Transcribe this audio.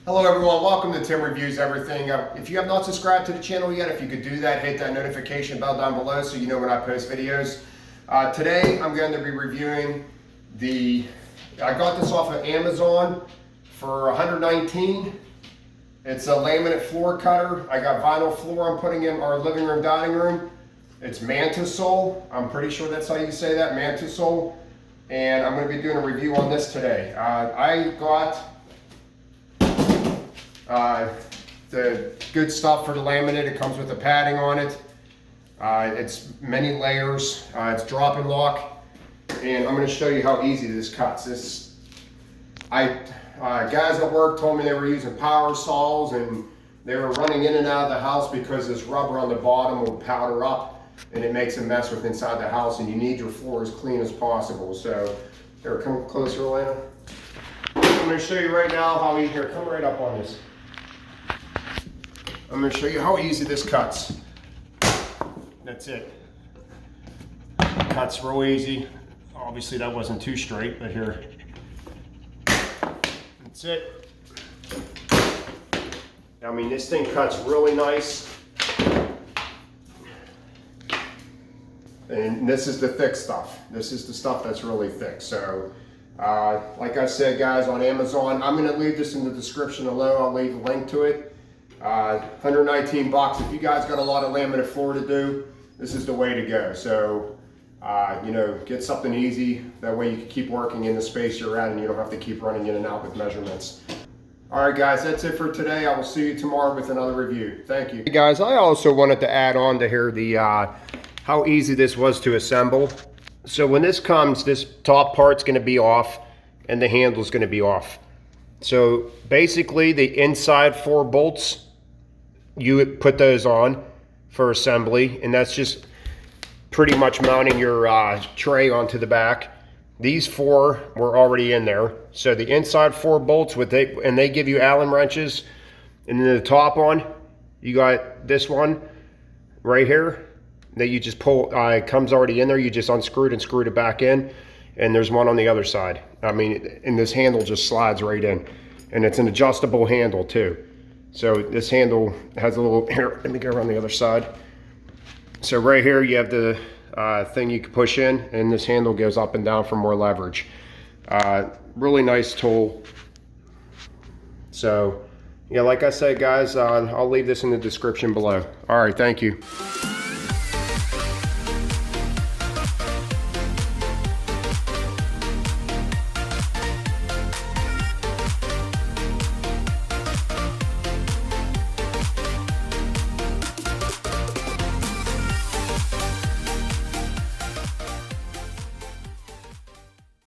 Hello everyone, welcome to Tim Reviews Everything. If you have not subscribed to the channel yet, if you could do that, hit that notification bell down below so you know when I post videos. Today I'm going to be reviewing I got this off of Amazon for $119. It's a laminate floor cutter. I got vinyl floor I'm putting in our living room, dining room. It's Mantistol. I'm pretty sure that's how you say that, Mantistol. And I'm going to be doing a review on this today. I got the good stuff for the laminate. It comes with a padding on it. It's many layers. It's drop and lock. And I'm going to show you how easy this cuts. Guys at work told me they were using power saws and they were running in and out of the house because this rubber on the bottom will powder up and it makes a mess with inside the house, and you need your floor as clean as possible. So here, come closer, Elena. I'm going to show you right now how easy. Here, come right up on this. I'm going to show you how easy this cuts. That's it. Cuts real easy. Obviously that wasn't too straight, but here. That's it. I mean, this thing cuts really nice. And this is the thick stuff. This is the stuff that's really thick. So, like I said, guys, on Amazon, I'm going to leave this in the description below. I'll leave a link to it. 119 bucks. If you guys got a lot of laminate floor to do, this is the way to go. So, you know, get something easy. That way you can keep working in the space you're at and you don't have to keep running in and out with measurements. All right, guys, that's it for today. I will see you tomorrow with another review. Thank you. Hey guys, I also wanted to add on to here how easy this was to assemble. So when this comes, this top part's going to be off and the handle's going to be off. So basically the inside 4 bolts, you put those on for assembly, and that's just pretty much mounting your tray onto the back. These 4 were already in there. So the inside 4 bolts, they give you Allen wrenches, and then the top one, you got this one right here that you just pull. It comes already in there. You just unscrewed and screwed it back in, and there's one on the other side. I mean, and this handle just slides right in, and it's an adjustable handle too. So this handle has a little, here, let me go around the other side. So right here you have the thing you can push in, and this handle goes up and down for more leverage. Really nice tool. So yeah, like I said, guys, I'll leave this in the description below. All right, thank you.